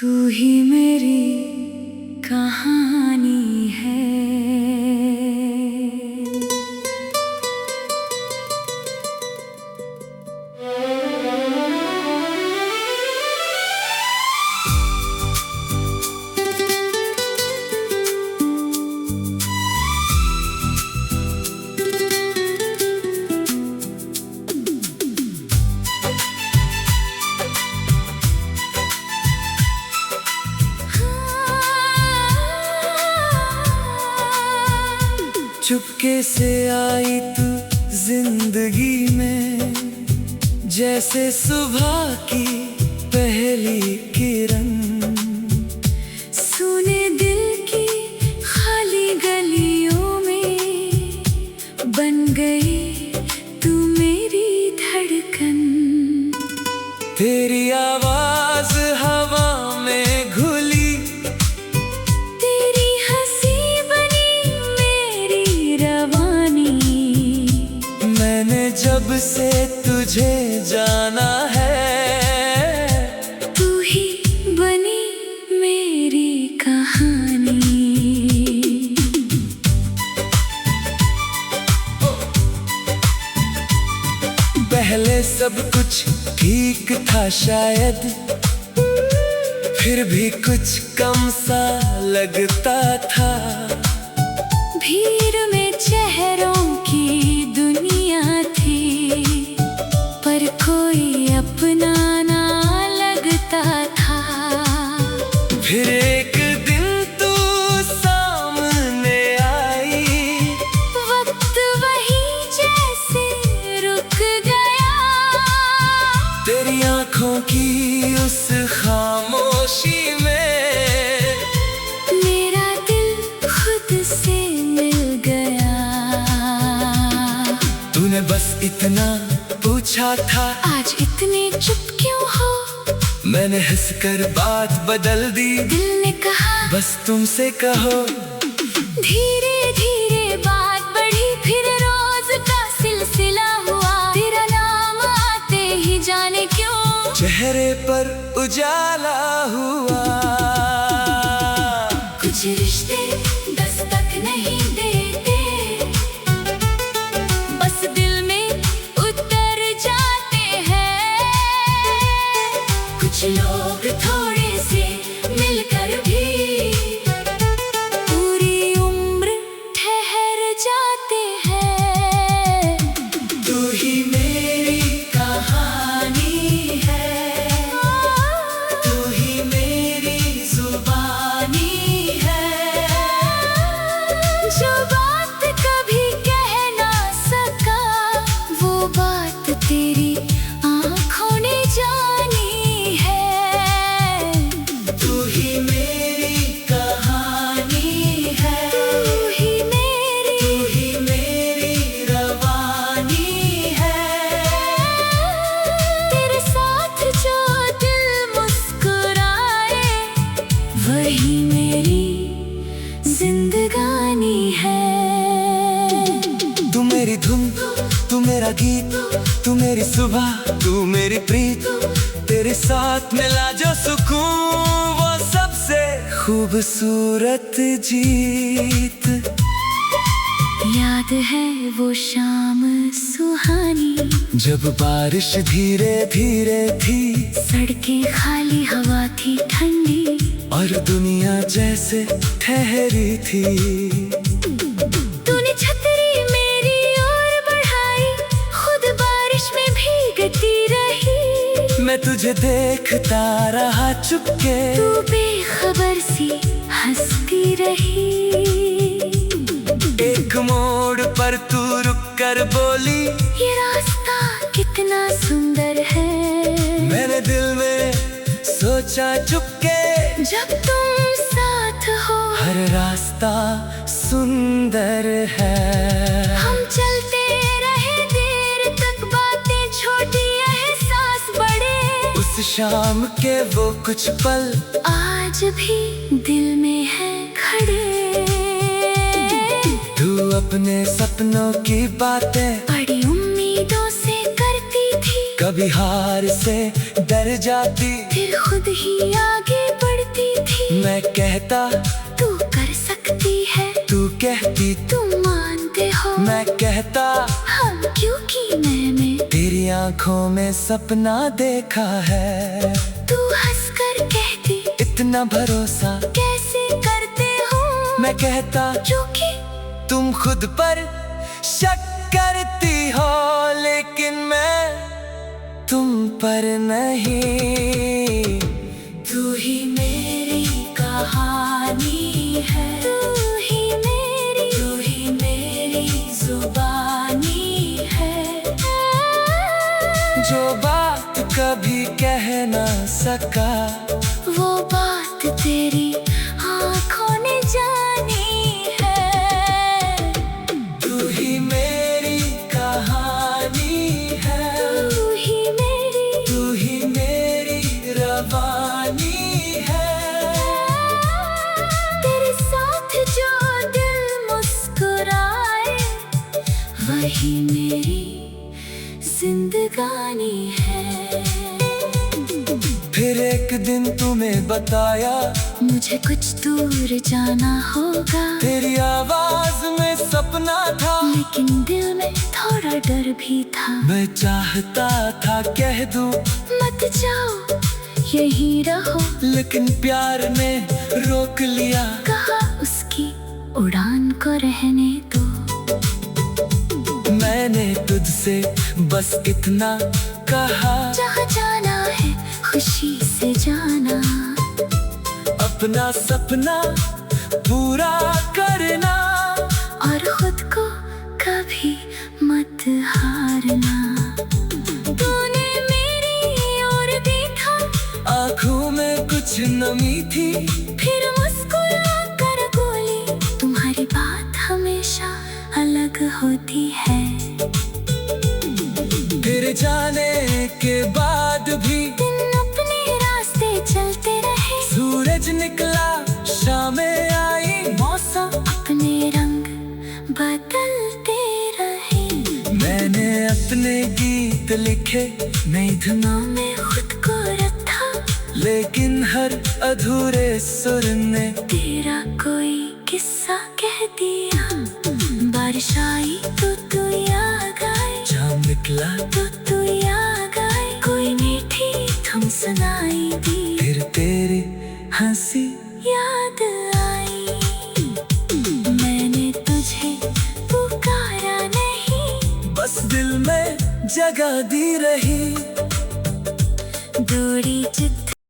तू ही मेरी कहानी है। चुपके से आई तू जिंदगी में, जैसे सुबह की पहली किरण। सुने दिल की खाली गलियों में बन गई तू मेरी धड़कन। तेरी आवाज हवा में घुली, तेरी हंसी बनी मेरी रवानी। मैंने जब से तुझे जाना है, तू ही बनी मेरी कहानी। पहले सब कुछ ठीक था शायद, फिर भी कुछ कम सा लगता था। भीड़ में चेहरों की दुनिया थी, पर कोई अपना ना लगता था। फिर एक दिन तू सामने आई, वक्त वही जैसे रुक गया। तेरी आंखों की उस खामोशी में मेरा दिल खुद से मिल गया। तूने बस इतना पूछा था, आज इतने चुप क्यों हो? मैंने हंसकर बात बदल दी। दिल ने कहा बस तुमसे कहो। धीरे धीरे बात बढ़ी, फिर रोज का सिलसिला हुआ। तेरा नाम आते ही जाने क्यों चेहरे पर उजाला हुआ। कुछ रिश्ते दस्तक नहीं देते, बस दिल में उतर जाते हैं। कुछ लोग थोड़े से मिलकर भी पूरी उम्र ठहर जाते हैं। तू ही मेरी कहानी है, तू ही मेरी जुबानी है। जो बात कभी कह ना सका, वो बात तेरी आँखों ने जानी है। तू ही मेरी कहानी है, तू ही मेरी रवानी है। तेरे साथ जो दिल मुस्कुराए, वही मेरी जिंदगानी है। तू मेरी धुन, तू मेरा गीत, तू मेरी सुबह, तू मेरी प्रीत। तेरे साथ मिला जो सुकून, वो सबसे खूबसूरत जीत। याद है वो शाम सुहानी, जब बारिश धीरे धीरे थी, सड़कें खाली, हवा थी ठंडी, और दुनिया जैसे ठहरी थी। तूने छतरी मेरी ओर बढ़ाई, खुद बारिश में भीगती रही। मैं तुझे देखता रहा चुपके, तू बेखबर सी हंसती रही। एक मोड़ पर तू रुक कर बोली, ये रास्ता कितना सुंदर है। मैंने दिल में सोचा चुपके, जब तुम साथ हो हर रास्ता सुंदर है। हम चलते रहे देर तक, बातें छोटी एहसास बड़े। उस शाम के वो कुछ पल आज भी दिल में है खड़े। तू अपने सपनों की बातें बड़ी उम्मीदों से करती थी, कभी हार से डर जाती, फिर खुद ही आगे बढ़ मैं कहता तू कर सकती है, तू कहती तुम मानते हो, मैं कहता हम क्योंकि मैंने तेरी आंखों में सपना देखा है। तू हंसकर कहती इतना भरोसा कैसे करते हो, मैं कहता क्योंकि तुम खुद पर शक करती हो, लेकिन मैं तुम पर नहीं। तू ही मेरी कहानी है, तू ही मेरी जुबानी है। जो बात कभी कह ना सका, वो बात तेरी आँखों ने जानी है। तू ही मेरी कहानी है, तू ही मेरी रवानी है। तेरे साथ जो दिल मुस्कुराए, वही मेरी जिंदगानी है। फिर एक दिन तुम्हें बताया मुझे कुछ दूर जाना होगा, तेरी आवाज में सपना था, लेकिन दिल में थोड़ा डर भी था। मैं चाहता था कह दूं मत जाओ यहीं रहो, लेकिन प्यार ने रोक लिया। कहा उसकी उड़ान को रहने दो। मैंने तुझसे बस इतना कहा, जहाँ जाना है खुशी से जाना, अपना सपना पूरा करना, और खुद को कभी मत हारना। तूने मेरी ओर देखा, आँखों में कुछ नमी थी, फिर मुस्कुरा कर बोली तुम्हारी बात हमेशा अलग होती है। फिर जाने के बाद भी दिन अपने रास्ते चलते रहे, सूरज निकला, शामें आई, मौसम अपने रंग बदलते रहे। मैंने अपने गीत लिखे, नई धुनों मैं खुद को रखा, लेकिन हर अधूरे सुर ने तेरा कोई किस्सा कह दिया। बारिश आई तो तू याद आए, चाँद निकला तो तू याद आए, कोई मीठी थम सुनाई दी, फिर तेरी हंसी याद आई। मैंने तुझे पुकारा नहीं, बस दिल में जगह दी रही। दूरी जितनी